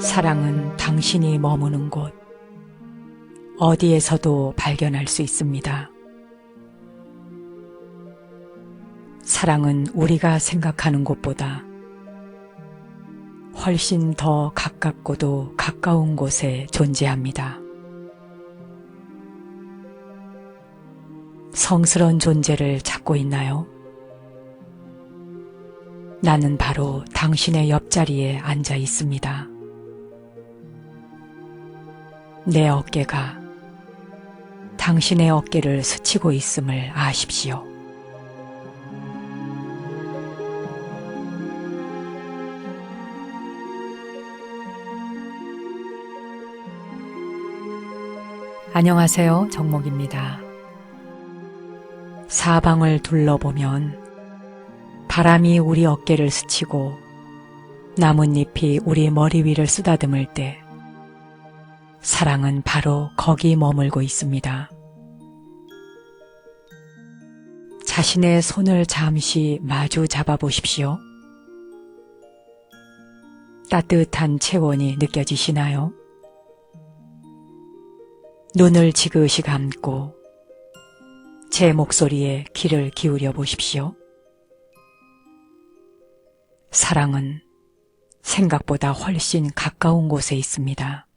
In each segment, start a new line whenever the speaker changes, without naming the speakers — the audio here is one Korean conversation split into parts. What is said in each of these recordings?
사랑은 당신이 머무는 곳, 어디에서도 발견할 수 있습니다. 사랑은 우리가 생각하는 곳보다 훨씬 더 가깝고도 가까운 곳에 존재합니다. 성스러운 존재를 찾고 있나요? 나는 바로 당신의 옆자리에 앉아 있습니다. 내 어깨가 당신의 어깨를 스치고 있음을 아십시오. 안녕하세요, 정목입니다. 사방을 둘러보면 바람이 우리 어깨를 스치고 나뭇잎이 우리 머리 위를 쓰다듬을 때 사랑은 바로 거기 머물고 있습니다. 자신의 손을 잠시 마주 잡아 보십시오. 따뜻한 체온이 느껴지시나요? 눈을 지그시 감고 제 목소리에 귀를 기울여 보십시오. 사랑은 생각보다 훨씬 가까운 곳에 있습니다.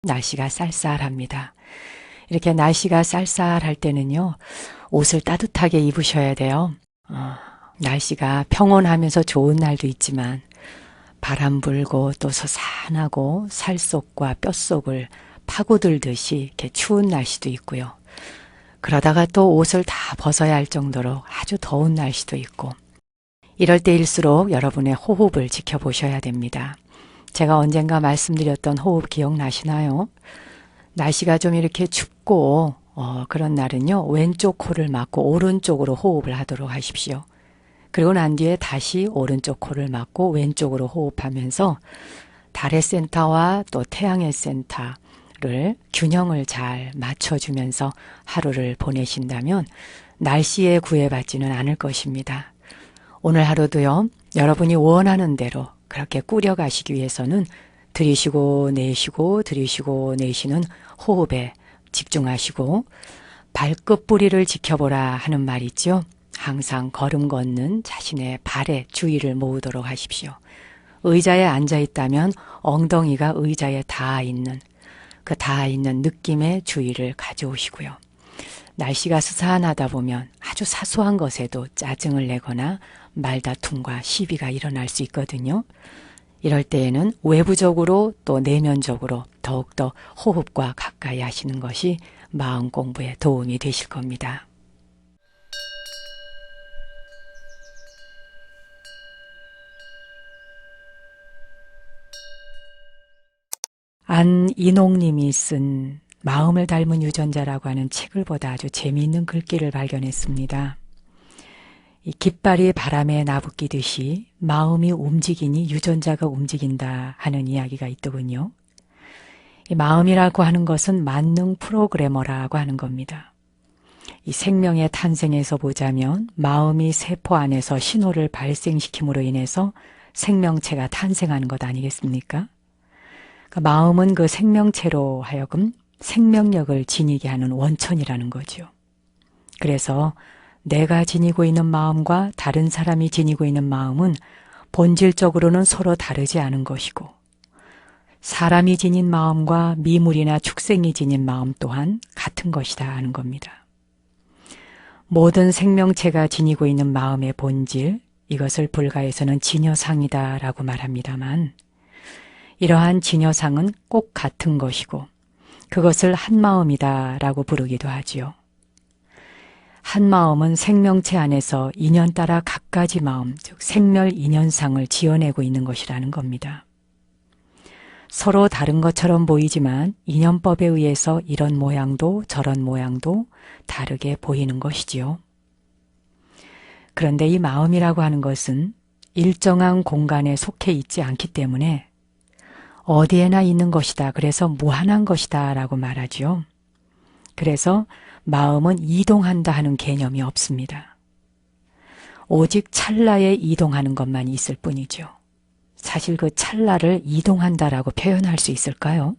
날씨가 쌀쌀합니다. 이렇게 날씨가 쌀쌀할 때는요, 옷을 따뜻하게 입으셔야 돼요. 날씨가 평온하면서 좋은 날도 있지만 바람 불고 또 서산하고 살속과 뼛속을 파고들듯이 이렇게 추운 날씨도 있고요. 그러다가 또 옷을 다 벗어야 할 정도로 아주 더운 날씨도 있고, 이럴 때일수록 여러분의 호흡을 지켜보셔야 됩니다. 제가 언젠가 말씀드렸던 호흡 기억나시나요? 날씨가 좀 이렇게 춥고 그런 날은요, 왼쪽 코를 막고 오른쪽으로 호흡을 하도록 하십시오. 그리고 난 뒤에 다시 오른쪽 코를 막고 왼쪽으로 호흡하면서 달의 센터와 또 태양의 센터를 균형을 잘 맞춰주면서 하루를 보내신다면 날씨에 구애받지는 않을 것입니다. 오늘 하루도요, 여러분이 원하는 대로 그렇게 꾸려가시기 위해서는 들이쉬고 내쉬고 들이쉬고 내쉬는 호흡에 집중하시고, 발끝 뿌리를 지켜보라 하는 말 있죠. 항상 걸음 걷는 자신의 발에 주의를 모으도록 하십시오. 의자에 앉아 있다면 엉덩이가 의자에 닿아 있는, 그 닿아 있는 느낌의 주의를 가져오시고요. 날씨가 스산하다 보면 아주 사소한 것에도 짜증을 내거나 말다툼과 시비가 일어날 수 있거든요. 이럴 때에는 외부적으로 또 내면적으로 더욱더 호흡과 가까이 하시는 것이 마음 공부에 도움이 되실 겁니다. 안인홍님이 쓴 마음을 닮은 유전자라고 하는 책을 보다 아주 재미있는 글귀를 발견했습니다. 이 깃발이 바람에 나부끼듯이 마음이 움직이니 유전자가 움직인다 하는 이야기가 있더군요. 이 마음이라고 하는 것은 만능 프로그래머라고 하는 겁니다. 이 생명의 탄생에서 보자면 마음이 세포 안에서 신호를 발생시킴으로 인해서 생명체가 탄생하는 것 아니겠습니까? 그러니까 마음은 그 생명체로 하여금 생명력을 지니게 하는 원천이라는 거죠. 그래서 내가 지니고 있는 마음과 다른 사람이 지니고 있는 마음은 본질적으로는 서로 다르지 않은 것이고, 사람이 지닌 마음과 미물이나 축생이 지닌 마음 또한 같은 것이다 하는 겁니다. 모든 생명체가 지니고 있는 마음의 본질, 이것을 불가에서는 진여상이다 라고 말합니다만, 이러한 진여상은 꼭 같은 것이고 그것을 한마음이다 라고 부르기도 하지요. 한마음은 생명체 안에서 인연 따라 갖가지 마음, 즉 생멸인연상을 지어내고 있는 것이라는 겁니다. 서로 다른 것처럼 보이지만 인연법에 의해서 이런 모양도 저런 모양도 다르게 보이는 것이지요. 그런데 이 마음이라고 하는 것은 일정한 공간에 속해 있지 않기 때문에 어디에나 있는 것이다. 그래서 무한한 것이다 라고 말하죠. 그래서 마음은 이동한다 하는 개념이 없습니다. 오직 찰나에 이동하는 것만 있을 뿐이죠. 사실 그 찰나를 이동한다라고 표현할 수 있을까요?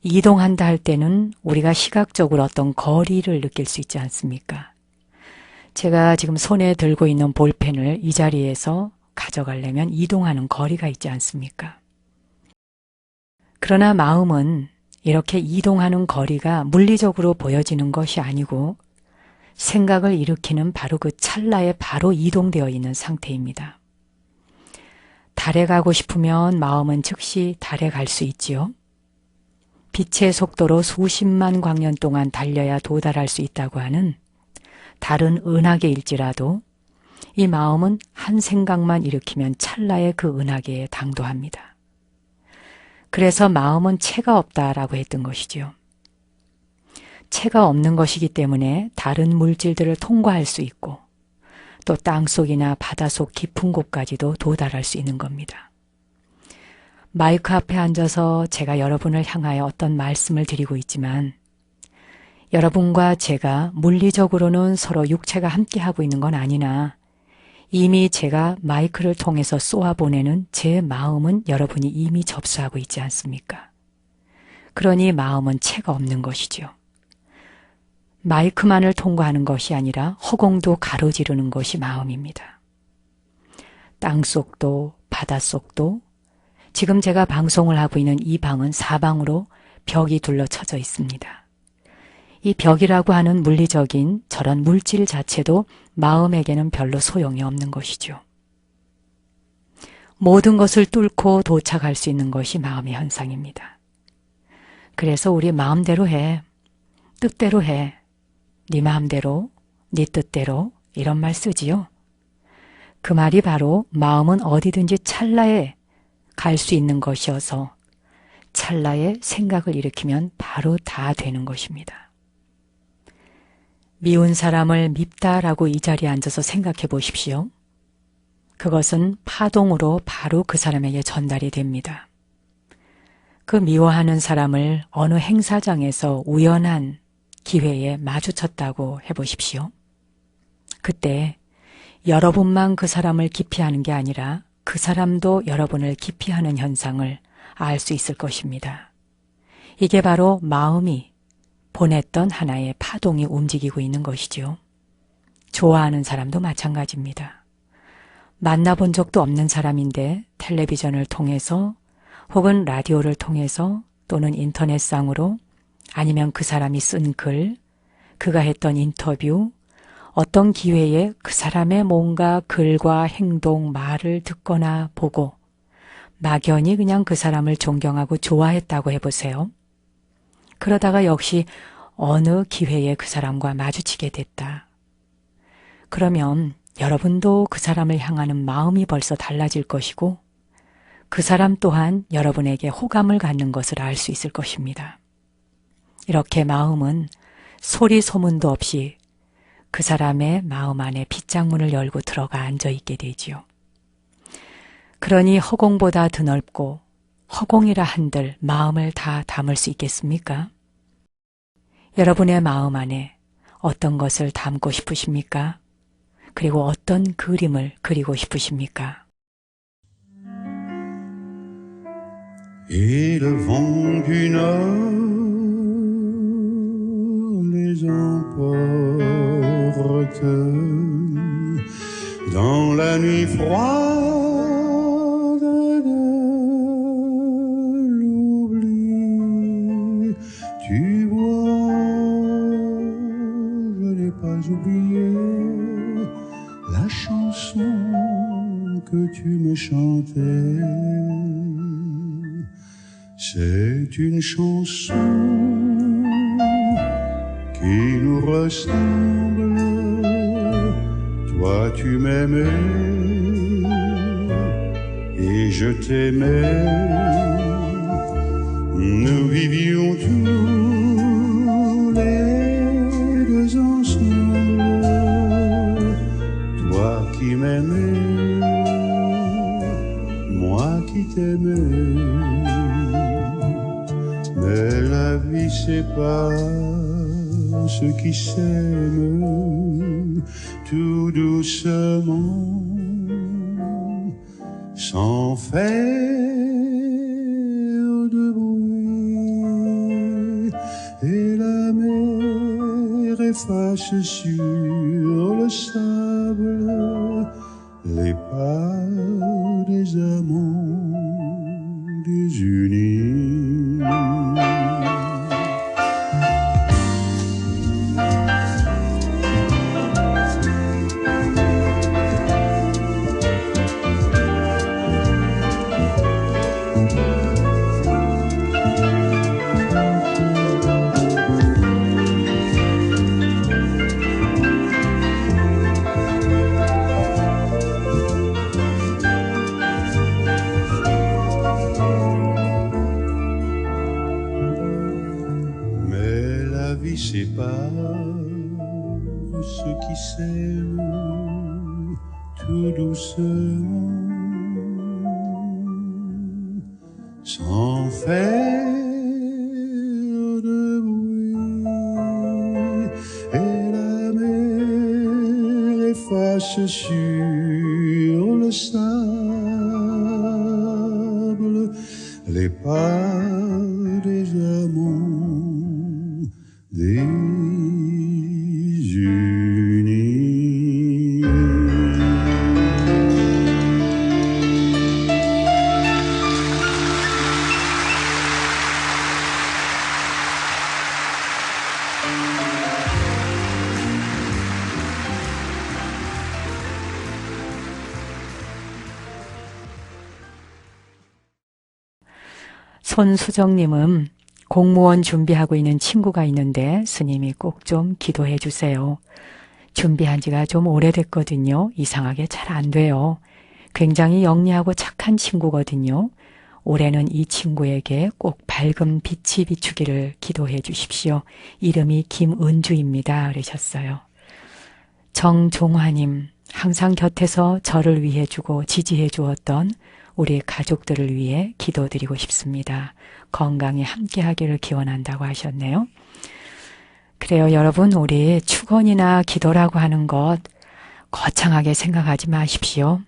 이동한다 할 때는 우리가 시각적으로 어떤 거리를 느낄 수 있지 않습니까? 제가 지금 손에 들고 있는 볼펜을 이 자리에서 가져가려면 이동하는 거리가 있지 않습니까? 그러나 마음은 이렇게 이동하는 거리가 물리적으로 보여지는 것이 아니고 생각을 일으키는 바로 그 찰나에 바로 이동되어 있는 상태입니다. 달에 가고 싶으면 마음은 즉시 달에 갈 수 있지요. 빛의 속도로 수십만 광년 동안 달려야 도달할 수 있다고 하는 다른 은하계일지라도 이 마음은 한 생각만 일으키면 찰나에 그 은하계에 당도합니다. 그래서 마음은 체가 없다라고 했던 것이지요. 체가 없는 것이기 때문에 다른 물질들을 통과할 수 있고 또 땅속이나 바다속 깊은 곳까지도 도달할 수 있는 겁니다. 마이크 앞에 앉아서 제가 여러분을 향하여 어떤 말씀을 드리고 있지만 여러분과 제가 물리적으로는 서로 육체가 함께하고 있는 건 아니나 이미 제가 마이크를 통해서 쏘아보내는 제 마음은 여러분이 이미 접수하고 있지 않습니까? 그러니 마음은 체가 없는 것이죠. 마이크만을 통과하는 것이 아니라 허공도 가로지르는 것이 마음입니다. 땅속도 바닷속도 지금 제가 방송을 하고 있는 이 방은 사방으로 벽이 둘러쳐져 있습니다. 이 벽이라고 하는 물리적인 저런 물질 자체도 마음에게는 별로 소용이 없는 것이죠. 모든 것을 뚫고 도착할 수 있는 것이 마음의 현상입니다. 그래서 우리 마음대로 해, 뜻대로 해, 네 마음대로, 네 뜻대로 이런 말 쓰지요. 그 말이 바로 마음은 어디든지 찰나에 갈 수 있는 것이어서 찰나에 생각을 일으키면 바로 다 되는 것입니다. 미운 사람을 밉다라고 이 자리에 앉아서 생각해 보십시오. 그것은 파동으로 바로 그 사람에게 전달이 됩니다. 그 미워하는 사람을 어느 행사장에서 우연한 기회에 마주쳤다고 해보십시오. 그때 여러분만 그 사람을 기피하는 게 아니라 그 사람도 여러분을 기피하는 현상을 알 수 있을 것입니다. 이게 바로 마음이 보냈던 하나의 파동이 움직이고 있는 것이죠. 좋아하는 사람도 마찬가지입니다. 만나본 적도 없는 사람인데 텔레비전을 통해서 혹은 라디오를 통해서 또는 인터넷상으로 아니면 그 사람이 쓴 글, 그가 했던 인터뷰, 어떤 기회에 그 사람의 뭔가 글과 행동, 말을 듣거나 보고 막연히 그냥 그 사람을 존경하고 좋아했다고 해보세요. 그러다가 역시 어느 기회에 그 사람과 마주치게 됐다. 그러면 여러분도 그 사람을 향하는 마음이 벌써 달라질 것이고 그 사람 또한 여러분에게 호감을 갖는 것을 알 수 있을 것입니다. 이렇게 마음은 소리 소문도 없이 그 사람의 마음 안에 빗장문을 열고 들어가 앉아 있게 되지요. 그러니 허공보다 드넓고 허공이라 한들 마음을 다 담을 수 있겠습니까? 여러분의 마음 안에 어떤 것을 담고 싶으십니까? 그리고 어떤 그림을 그리고 싶으십니까?
Et le vent du nord les emporte dans la nuit froide de l'oubli. Tu vois, je n'ai pas oublié la chanson que tu me chantais. C'est une chanson qui nous ressemble. Toi tu m'aimais et je t'aimais. Nous vivions tous les deux ensemble. Toi qui m'aimais, moi qui t'aimais. Mais la vie sépare ceux qui s'aiment tout doucement, sans faire de bruit. Et la mer efface sur le sable les pas des amants désunis. Sépare ceux qui s'aiment tout doucement, sans faire de bruit. Et la mer efface sur le sable les pas des amants désunis.
손수정님은 공무원 준비하고 있는 친구가 있는데 스님이 꼭 좀 기도해 주세요. 준비한 지가 좀 오래됐거든요. 이상하게 잘 안 돼요. 굉장히 영리하고 착한 친구거든요. 올해는 이 친구에게 꼭 밝은 빛이 비추기를 기도해 주십시오. 이름이 김은주입니다. 그러셨어요. 정종화님, 항상 곁에서 저를 위해 주고 지지해 주었던 우리 가족들을 위해 기도드리고 싶습니다. 건강히 함께 하기를 기원한다고 하셨네요. 그래요, 여러분, 우리 축원이나 기도라고 하는 것 거창하게 생각하지 마십시오.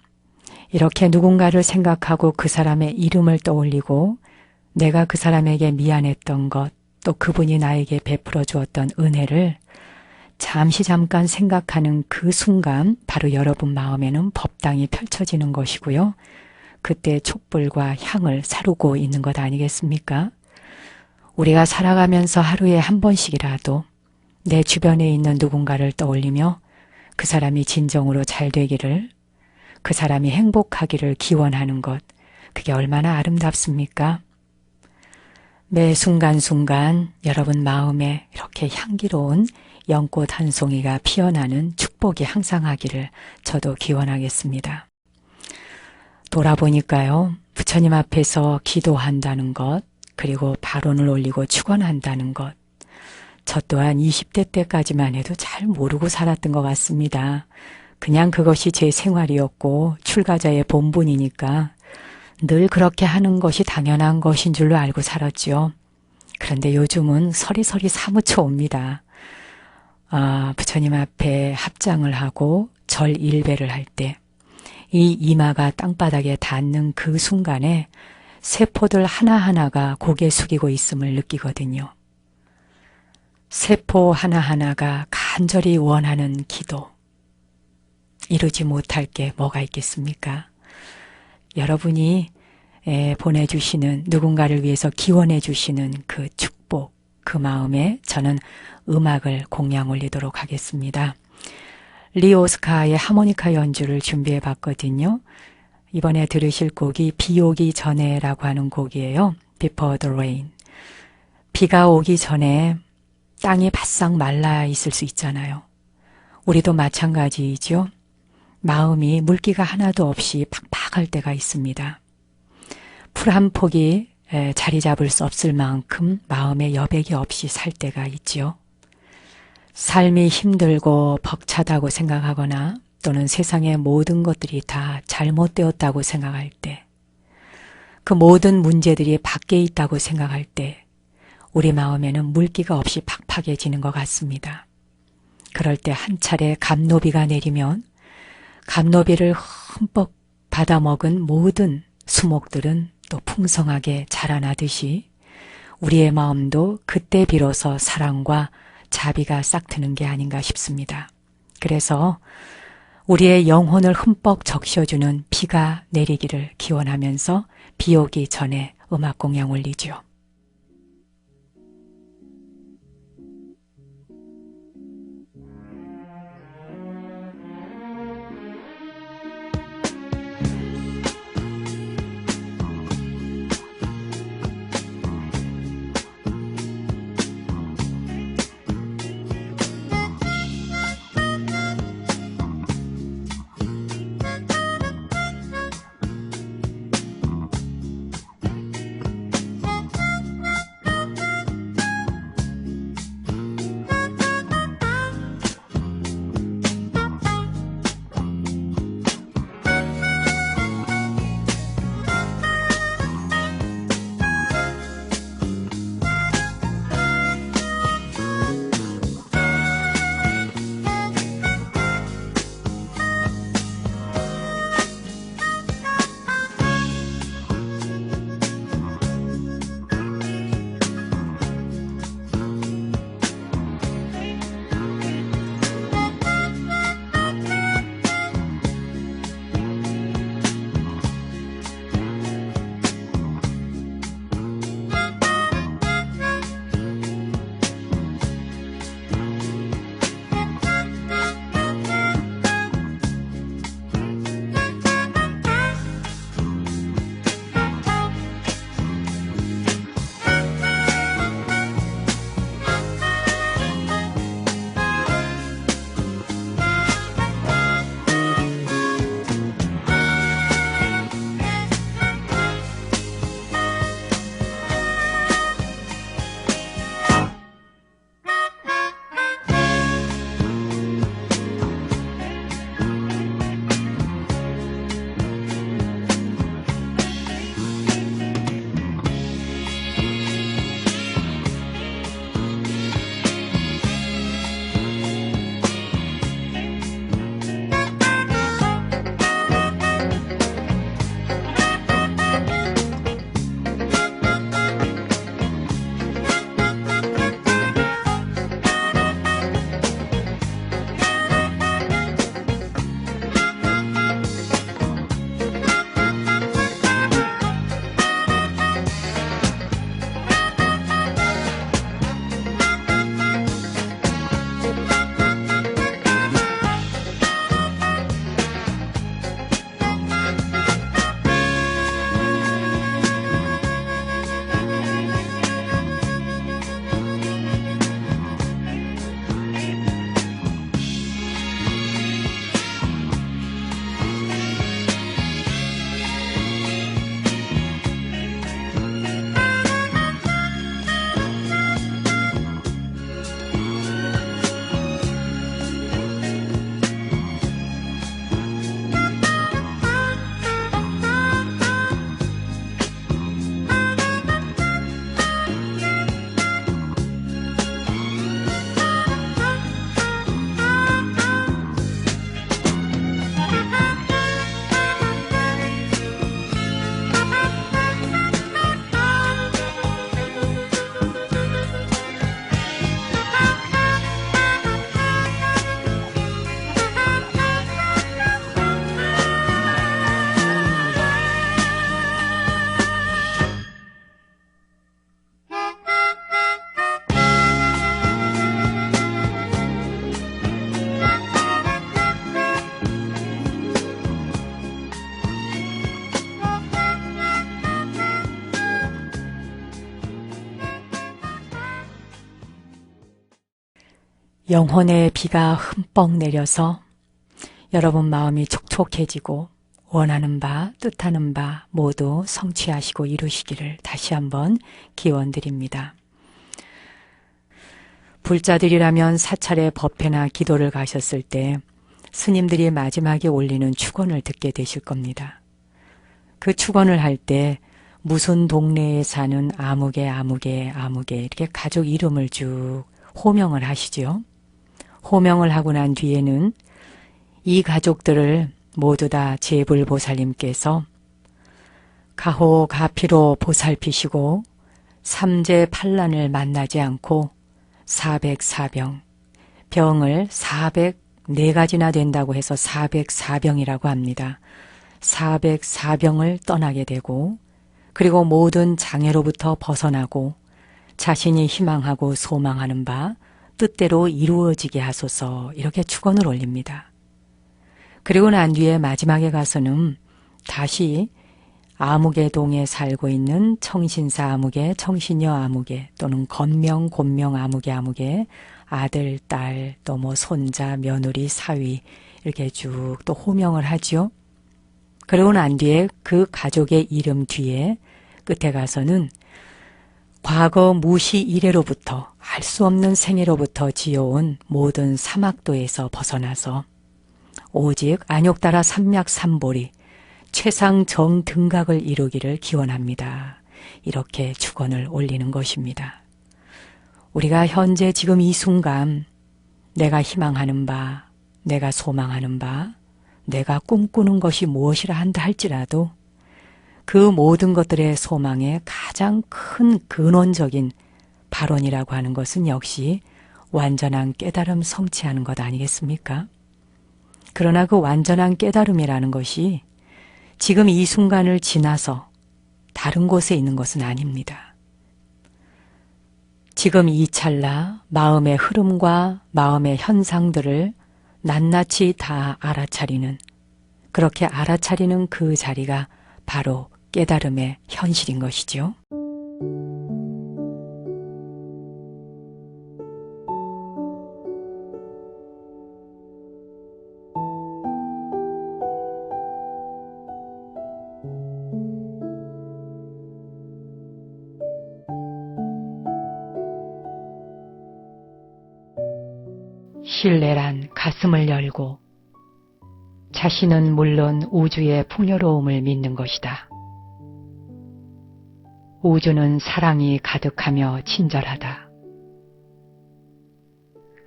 이렇게 누군가를 생각하고 그 사람의 이름을 떠올리고 내가 그 사람에게 미안했던 것, 또 그분이 나에게 베풀어 주었던 은혜를 잠깐 생각하는 그 순간 바로 여러분 마음에는 법당이 펼쳐지는 것이고요. 그때 촛불과 향을 사르고 있는 것 아니겠습니까? 우리가 살아가면서 하루에 한 번씩이라도 내 주변에 있는 누군가를 떠올리며 그 사람이 진정으로 잘 되기를, 그 사람이 행복하기를 기원하는 것, 그게 얼마나 아름답습니까? 매 순간순간 여러분 마음에 이렇게 향기로운 연꽃 한 송이가 피어나는 축복이 항상 하기를 저도 기원하겠습니다. 돌아보니까요, 부처님 앞에서 기도한다는 것, 그리고 발언을 올리고 축원한다는 것, 저 또한 20대 때까지만 해도 잘 모르고 살았던 것 같습니다. 그냥 그것이 제 생활이었고 출가자의 본분이니까 늘 그렇게 하는 것이 당연한 것인 줄로 알고 살았죠. 그런데 요즘은 서리서리 사무쳐 옵니다. 부처님 앞에 합장을 하고 절 일배를 할 때 이 이마가 땅바닥에 닿는 그 순간에 세포들 하나하나가 고개 숙이고 있음을 느끼거든요. 세포 하나하나가 간절히 원하는 기도, 이루지 못할 게 뭐가 있겠습니까? 여러분이 보내주시는, 누군가를 위해서 기원해 주시는 그 축복, 그 마음에 저는 음악을 공양 올리도록 하겠습니다. 리오스카의 하모니카 연주를 준비해 봤거든요. 이번에 들으실 곡이 비 오기 전에라고 하는 곡이에요. Before the Rain. 비가 오기 전에 땅이 바싹 말라 있을 수 있잖아요. 우리도 마찬가지이죠. 마음이 물기가 하나도 없이 팍팍할 때가 있습니다. 풀 한 폭이 자리 잡을 수 없을 만큼 마음에 여백이 없이 살 때가 있지요. 삶이 힘들고 벅차다고 생각하거나 또는 세상의 모든 것들이 다 잘못되었다고 생각할 때, 그 모든 문제들이 밖에 있다고 생각할 때 우리 마음에는 물기가 없이 팍팍해지는 것 같습니다. 그럴 때 한 차례 감노비가 내리면 감노비를 흠뻑 받아먹은 모든 수목들은 또 풍성하게 자라나듯이 우리의 마음도 그때 비로소 사랑과 자비가 싹트는 게 아닌가 싶습니다. 그래서 우리의 영혼을 흠뻑 적셔주는 비가 내리기를 기원하면서 비 오기 전에 음악 공양 올리죠. 영혼의 비가 흠뻑 내려서 여러분 마음이 촉촉해지고 원하는 바, 뜻하는 바 모두 성취하시고 이루시기를 다시 한번 기원드립니다. 불자들이라면 사찰에 법회나 기도를 가셨을 때 스님들이 마지막에 올리는 축원을 듣게 되실 겁니다. 그 축원을 할 때 무슨 동네에 사는 아무개 이렇게 가족 이름을 쭉 호명을 하시죠. 호명을 하고 난 뒤에는 이 가족들을 모두 다 제불보살님께서 가호가피로 보살피시고 삼재 판란을 만나지 않고 404병, 병을 404가지나 된다고 해서 404병이라고 합니다. 404병을 떠나게 되고 그리고 모든 장애로부터 벗어나고 자신이 희망하고 소망하는 바 뜻대로 이루어지게 하소서 이렇게 축원을 올립니다. 그리고 난 뒤에 마지막에 가서는 다시 아무개동에 살고 있는 청신사 아무개, 청신여 아무개 또는 건명, 곤명 아무개, 아들, 딸, 또 뭐 손자, 며느리, 사위 이렇게 쭉 또 호명을 하죠. 그러고 난 뒤에 그 가족의 이름 뒤에 끝에 가서는 과거 무시 이래로부터 할 수 없는 생애로부터 지어온 모든 사막도에서 벗어나서 오직 안욕따라 삼맥삼보리 최상 정등각을 이루기를 기원합니다. 이렇게 축원을 올리는 것입니다. 우리가 현재 지금 이 순간 내가 희망하는 바, 내가 소망하는 바, 내가 꿈꾸는 것이 무엇이라 한다 할지라도 그 모든 것들의 소망의 가장 큰 근원적인 발원이라고 하는 것은 역시 완전한 깨달음 성취하는 것 아니겠습니까? 그러나 그 완전한 깨달음이라는 것이 지금 이 순간을 지나서 다른 곳에 있는 것은 아닙니다. 지금 이 찰나 마음의 흐름과 마음의 현상들을 낱낱이 다 알아차리는, 그렇게 알아차리는 그 자리가 바로 깨달음의 현실인 것이죠. 신뢰란 가슴을 열고 자신은 물론 우주의 풍요로움을 믿는 것이다. 우주는 사랑이 가득하며 친절하다.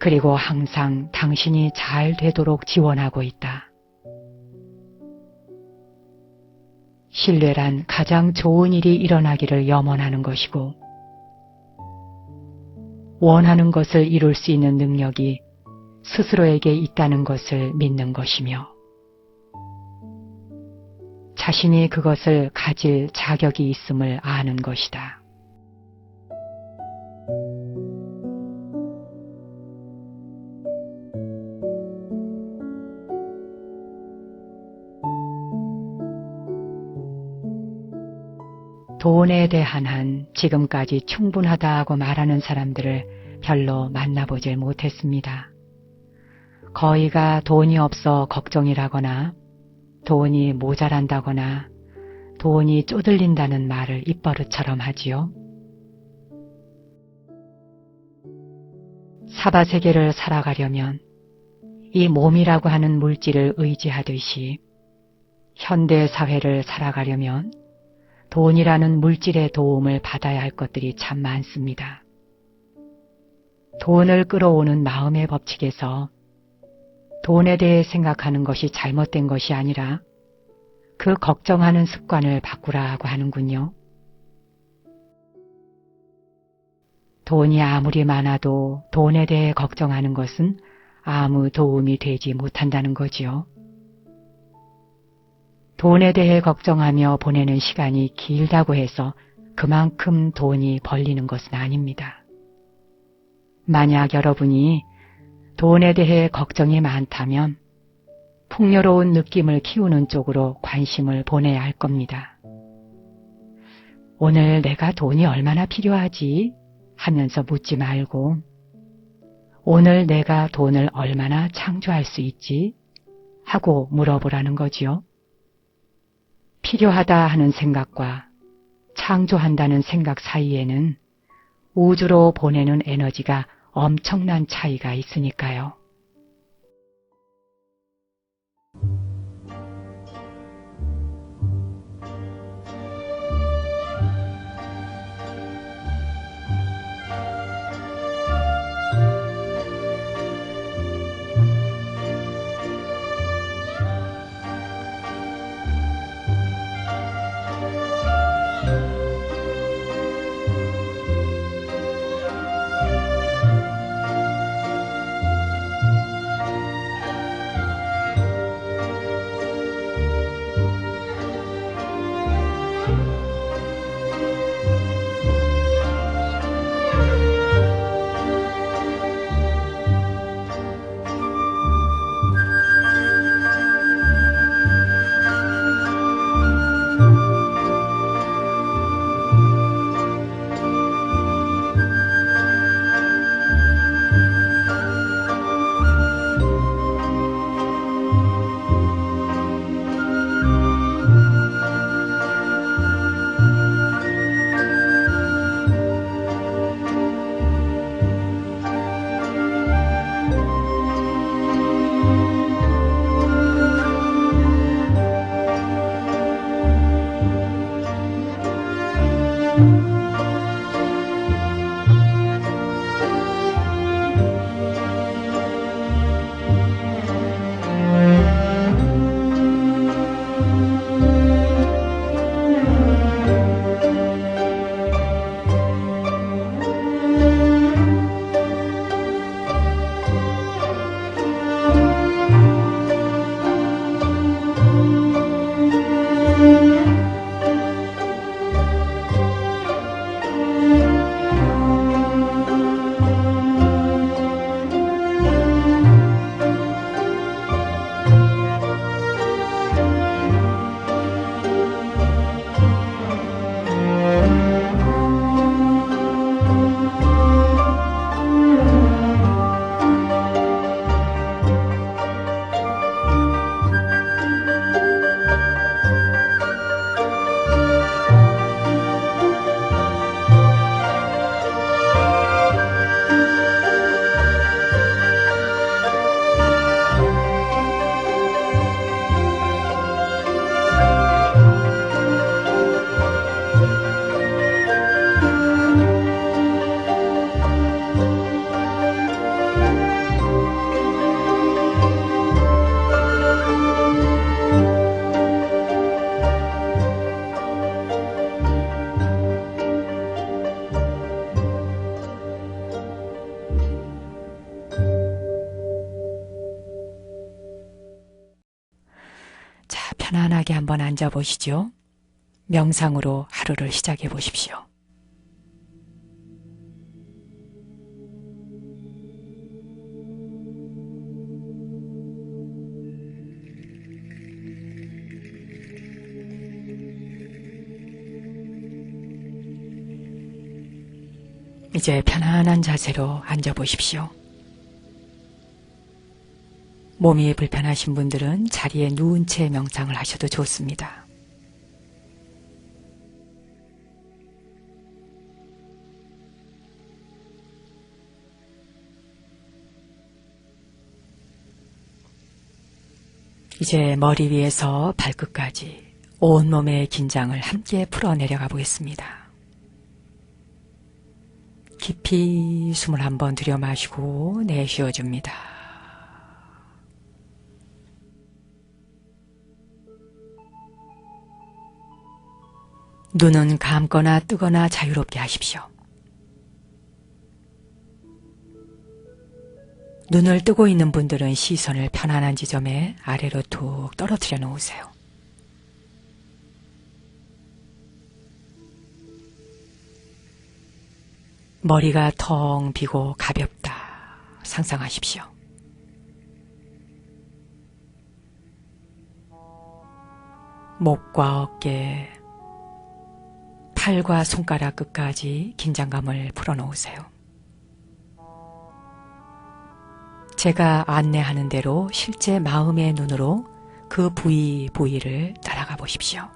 그리고 항상 당신이 잘 되도록 지원하고 있다. 신뢰란 가장 좋은 일이 일어나기를 염원하는 것이고 원하는 것을 이룰 수 있는 능력이 스스로에게 있다는 것을 믿는 것이며 자신이 그것을 가질 자격이 있음을 아는 것이다. 돈에 대한 한 지금까지 충분하다고 말하는 사람들을 별로 만나보질 못했습니다. 거의가 돈이 없어 걱정이라거나 돈이 모자란다거나 돈이 쪼들린다는 말을 입버릇처럼 하지요. 사바세계를 살아가려면 이 몸이라고 하는 물질을 의지하듯이 현대사회를 살아가려면 돈이라는 물질의 도움을 받아야 할 것들이 참 많습니다. 돈을 끌어오는 마음의 법칙에서 돈에 대해 생각하는 것이 잘못된 것이 아니라 그 걱정하는 습관을 바꾸라고 하는군요. 돈이 아무리 많아도 돈에 대해 걱정하는 것은 아무 도움이 되지 못한다는 거지요. 돈에 대해 걱정하며 보내는 시간이 길다고 해서 그만큼 돈이 벌리는 것은 아닙니다. 만약 여러분이 돈에 대해 걱정이 많다면 풍요로운 느낌을 키우는 쪽으로 관심을 보내야 할 겁니다. 오늘 내가 돈이 얼마나 필요하지? 하면서 묻지 말고 오늘 내가 돈을 얼마나 창조할 수 있지? 하고 물어보라는 거지요. 필요하다 하는 생각과 창조한다는 생각 사이에는 우주로 보내는 에너지가 엄청난 차이가 있으니까요. 자, 편안하게 한번 앉아보시죠. 명상으로 하루를 시작해 보십시오. 이제 편안한 자세로 앉아보십시오. 몸이 불편하신 분들은 자리에 누운 채 명상을 하셔도 좋습니다. 이제 머리 위에서 발끝까지 온몸의 긴장을 함께 풀어 내려가 보겠습니다. 깊이 숨을 한번 들여 마시고 내쉬어줍니다. 눈은 감거나 뜨거나 자유롭게 하십시오. 눈을 뜨고 있는 분들은 시선을 편안한 지점에 아래로 툭 떨어뜨려 놓으세요. 머리가 텅 비고 가볍다 상상하십시오. 목과 어깨, 팔과 손가락 끝까지 긴장감을 풀어놓으세요. 제가 안내하는 대로 실제 마음의 눈으로 그 부위를 따라가 보십시오.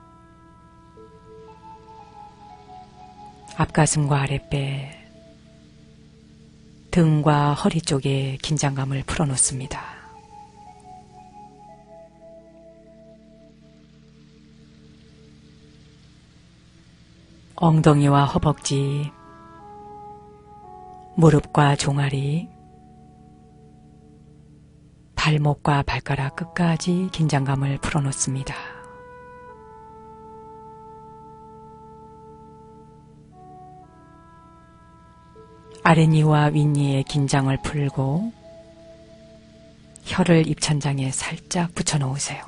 앞가슴과 아랫배, 등과 허리 쪽에 긴장감을 풀어놓습니다. 엉덩이와 허벅지, 무릎과 종아리, 발목과 발가락 끝까지 긴장감을 풀어놓습니다. 아랫니와 윗니의 긴장을 풀고 혀를 입천장에 살짝 붙여놓으세요.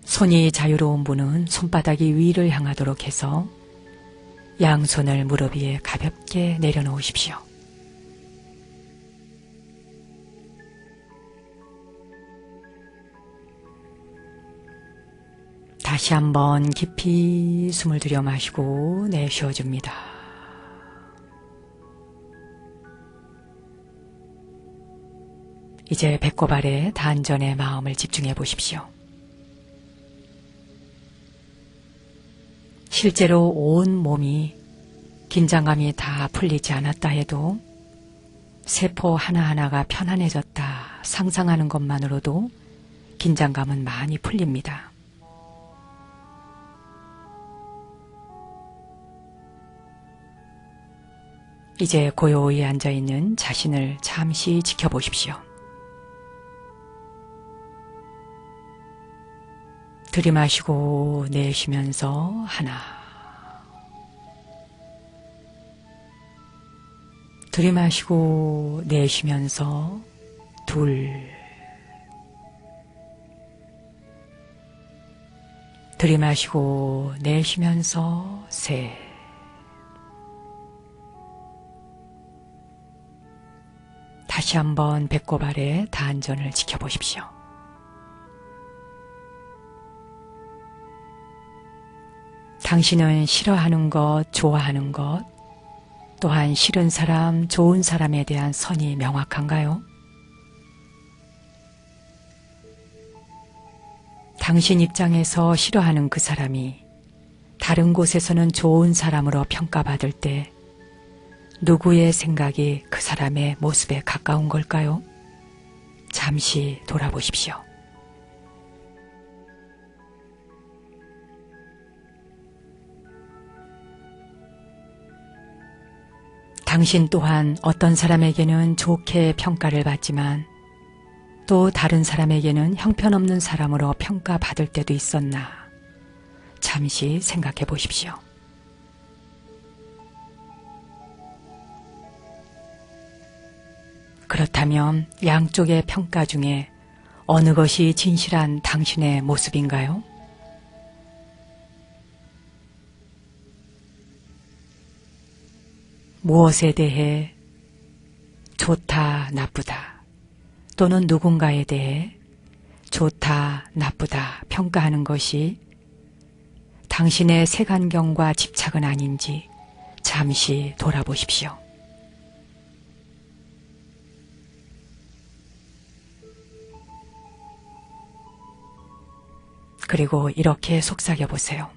손이 자유로운 분은 손바닥이 위를 향하도록 해서 양손을 무릎 위에 가볍게 내려놓으십시오. 다시 한번 깊이 숨을 들여 마시고 내쉬어줍니다. 이제 배꼽 아래 단전에 마음을 집중해 보십시오. 실제로 온 몸이 긴장감이 다 풀리지 않았다 해도 세포 하나하나가 편안해졌다 상상하는 것만으로도 긴장감은 많이 풀립니다. 이제 고요히 앉아있는 자신을 잠시 지켜보십시오. 들이마시고 내쉬면서 하나, 들이마시고 내쉬면서 둘, 들이마시고 내쉬면서 셋, 다시 한번 배꼽 아래 단전을 지켜보십시오. 당신은 싫어하는 것, 좋아하는 것, 또한 싫은 사람, 좋은 사람에 대한 선이 명확한가요? 당신 입장에서 싫어하는 그 사람이 다른 곳에서는 좋은 사람으로 평가받을 때 누구의 생각이 그 사람의 모습에 가까운 걸까요? 잠시 돌아보십시오. 당신 또한 어떤 사람에게는 좋게 평가를 받지만 또 다른 사람에게는 형편없는 사람으로 평가받을 때도 있었나? 잠시 생각해 보십시오. 그렇다면 양쪽의 평가 중에 어느 것이 진실한 당신의 모습인가요? 무엇에 대해 좋다, 나쁘다 또는 누군가에 대해 좋다, 나쁘다 평가하는 것이 당신의 색안경과 집착은 아닌지 잠시 돌아보십시오. 그리고 이렇게 속삭여 보세요.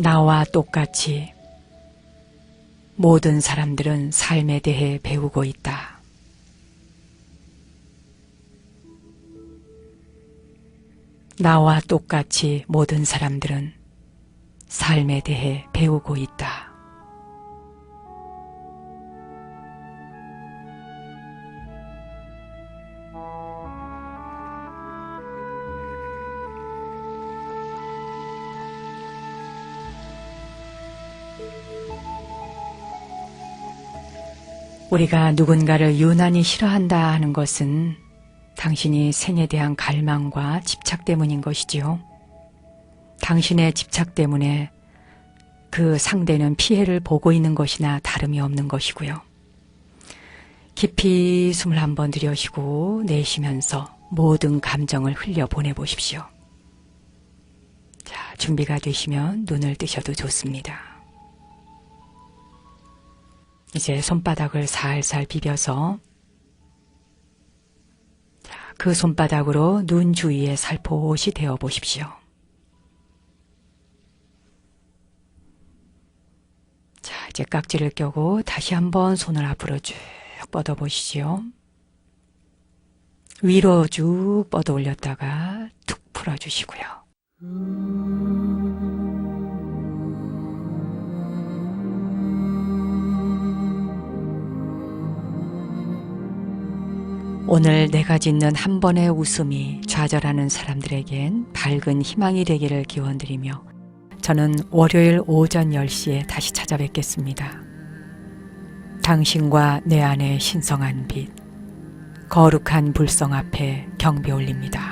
나와 똑같이 모든 사람들은 삶에 대해 배우고 있다. 나와 똑같이 모든 사람들은 삶에 대해 배우고 있다. 우리가 누군가를 유난히 싫어한다 하는 것은 당신이 생에 대한 갈망과 집착 때문인 것이지요. 당신의 집착 때문에 그 상대는 피해를 보고 있는 것이나 다름이 없는 것이고요. 깊이 숨을 한번 들여쉬고 내쉬면서 모든 감정을 흘려 보내보십시오. 자, 준비가 되시면 눈을 뜨셔도 좋습니다. 이제 손바닥을 살살 비벼서 그 손바닥으로 눈 주위에 살포시 대어 보십시오. 자, 이제 깍지를 껴고 다시 한번 손을 앞으로 쭉 뻗어 보시죠. 위로 쭉 뻗어 올렸다가 툭 풀어주시고요. 오늘 내가 짓는 한 번의 웃음이 좌절하는 사람들에겐 밝은 희망이 되기를 기원드리며 저는 월요일 오전 10시에 다시 찾아뵙겠습니다. 당신과 내 안의 신성한 빛, 거룩한 불성 앞에 경배 올립니다.